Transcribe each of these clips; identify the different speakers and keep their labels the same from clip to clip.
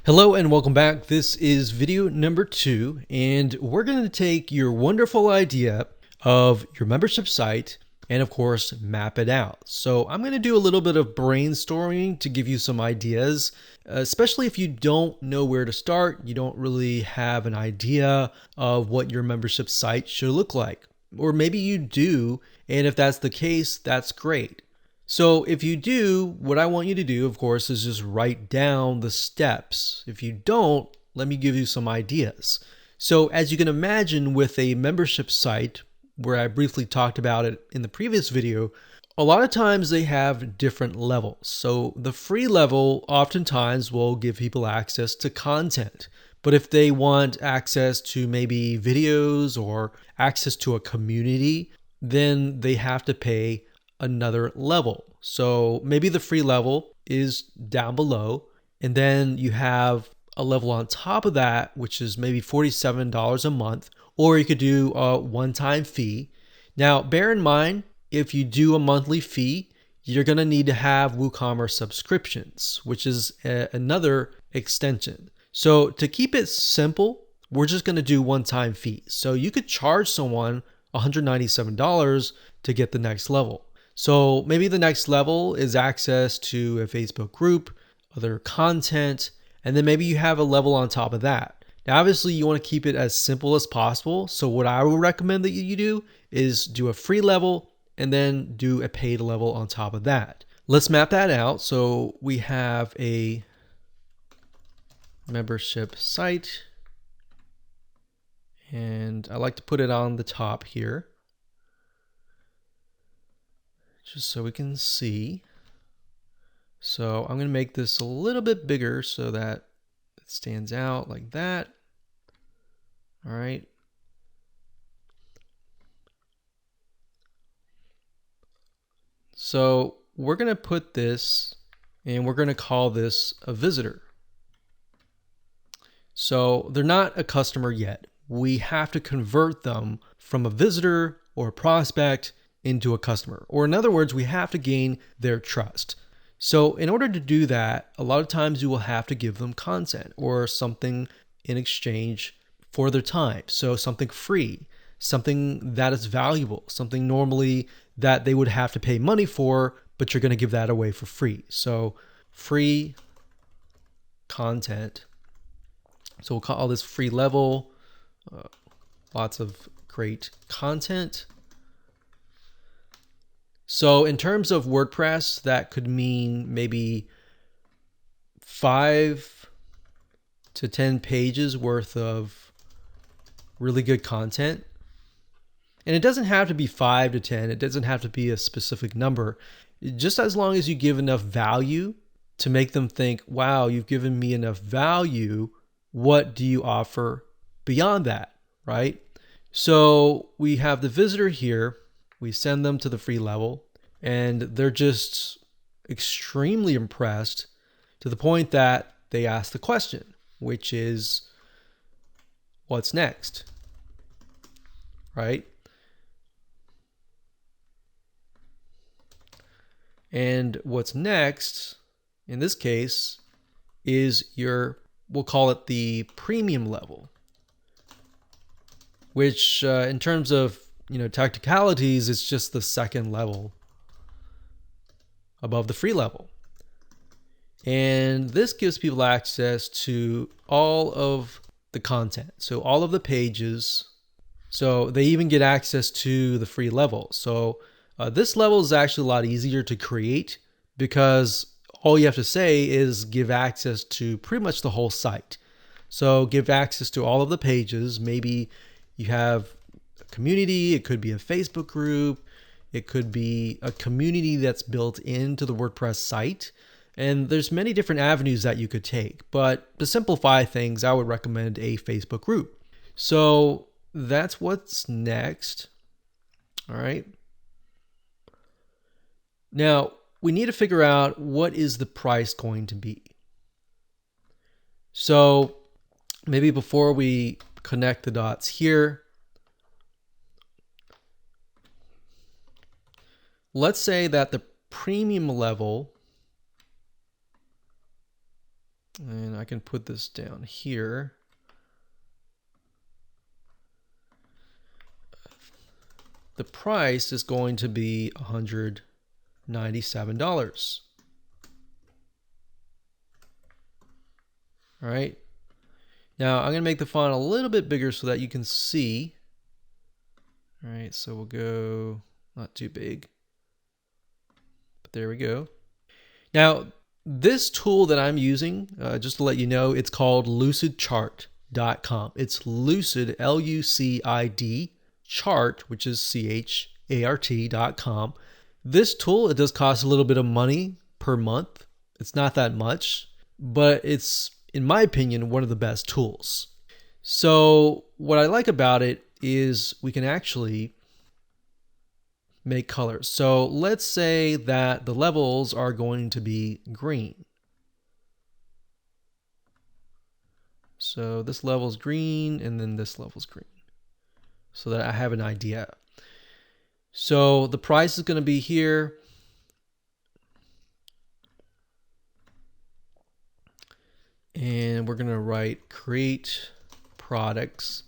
Speaker 1: Hello and welcome back. This is video number 2, and we're going to take your wonderful idea of your membership site and of course map it out. So I'm going to do a little bit of brainstorming to give you some ideas, especially if you don't know where to start, you don't really have an idea of what your membership site should look like. Or maybe you do, and if that's the case, that's great. So if you do, what I want you to do, of course, is just write down the steps. If you don't, let me give you some ideas. So as you can imagine with a membership site, where I briefly talked about it in the previous video, a lot of times they have different levels. So the free level oftentimes will give people access to content. But if they want access to maybe videos or access to a community, then they have to pay another level. So maybe the free level is down below, and then you have a level on top of that, which is maybe $47 a month, or you could do a one-time fee. Now, bear in mind, if you do a monthly fee, you're going to need to have WooCommerce subscriptions, which is another extension. So to keep it simple, we're just going to do one-time fees. So you could charge someone $197 to get the next level. So maybe the next level is access to a Facebook group, other content, and then maybe you have a level on top of that. Now, obviously you want to keep it as simple as possible. So what I would recommend that you do is do a free level and then do a paid level on top of that. Let's map that out. So we have a membership site, and I like to put it on the top here, just so we can see. So I'm going to make this a little bit bigger so that it stands out like that. All right. So we're going to put this, and we're going to call this a visitor. So they're not a customer yet. We have to convert them from a visitor or a prospect into a customer. Or in other words, we have to gain their trust. So in order to do that, a lot of times you will have to give them content or something in exchange for their time. So something free, something that is valuable, something normally that they would have to pay money for, but you're going to give that away for free. So free content. So we'll call this free level. Lots of great content. So in terms of WordPress, that could mean maybe 5 to 10 pages worth of really good content. And it doesn't have to be 5 to 10. It doesn't have to be a specific number. Just as long as you give enough value to make them think, wow, you've given me enough value. What do you offer beyond that, right? So we have the visitor here. We send them to the free level, and they're just extremely impressed to the point that they ask the question, which is, what's next? Right? And what's next, in this case, is we'll call it the premium level, which in terms of technicalities, it's just the second level above the free level. And this gives people access to all of the content. So all of the pages. So they even get access to the free level. So this level is actually a lot easier to create because all you have to say is give access to pretty much the whole site. So give access to all of the pages. Maybe you have community, it could be a Facebook group, it could be a community that's built into the WordPress site, and there's many different avenues that you could take. But to simplify things, I would recommend a Facebook group. So that's what's next. All right. Now we need to figure out what is the price going to be. So maybe before we connect the dots here, let's say that the premium level And I can put this down here. The price is going to be $197. All right. Now I'm going to make the font a little bit bigger so that you can see. All right, so we'll go not too big, but there we go. Now this tool that I'm using, just to let you know, it's called lucidchart.com. It's Lucid, L-U-C-I-D, chart, which is C-H-A-R-T.com. This tool, it does cost a little bit of money per month. It's not that much, but it's, in my opinion, one of the best tools. So what I like about it is we can actually make colors. So let's say that the levels are going to be green. So this level is green and then this level is green, so that I have an idea. So the price is going to be here. And we're going to write create products.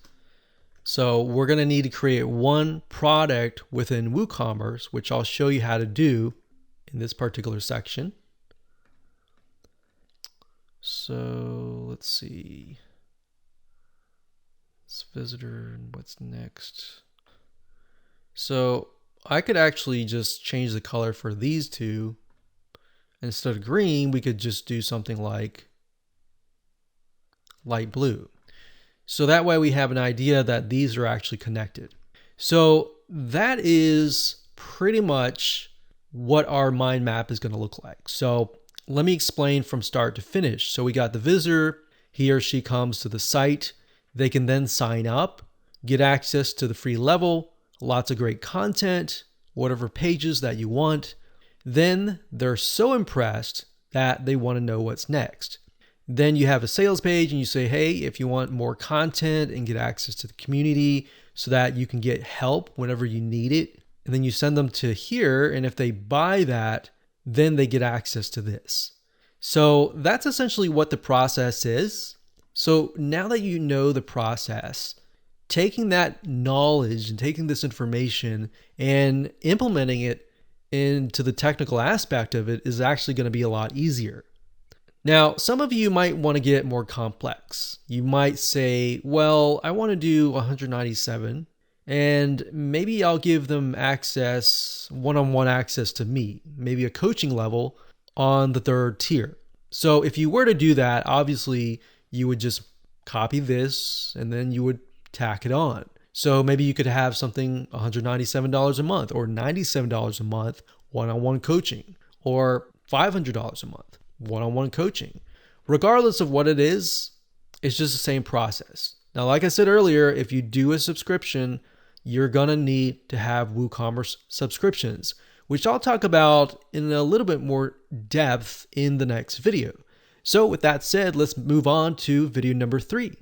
Speaker 1: So we're going to need to create one product within WooCommerce, which I'll show you how to do in this particular section. So let's see. It's visitor and what's next. So I could actually just change the color for these two. Instead of green, we could just do something like light blue. So that way we have an idea that these are actually connected. So that is pretty much what our mind map is going to look like. So let me explain from start to finish. So we got the visitor, he or she comes to the site. They can then sign up, get access to the free level, lots of great content, whatever pages that you want. Then they're so impressed that they want to know what's next. Then you have a sales page and you say, hey, if you want more content and get access to the community so that you can get help whenever you need it. And then you send them to here. And if they buy that, then they get access to this. So that's essentially what the process is. So now that you know the process, taking that knowledge and taking this information and implementing it into the technical aspect of it is actually going to be a lot easier. Now, some of you might want to get more complex. You might say, well, I want to do 197 and maybe I'll give them access, one-on-one access to me, maybe a coaching level on the third tier. So if you were to do that, obviously you would just copy this and then you would tack it on. So maybe you could have something $197 a month or $97 a month, one-on-one coaching, or $500 a month. One-on-one coaching. Regardless of what it is, it's just the same process. Now, like I said earlier, if you do a subscription, you're gonna need to have WooCommerce subscriptions, which I'll talk about in a little bit more depth in the next video. So with that said, let's move on to video number 3.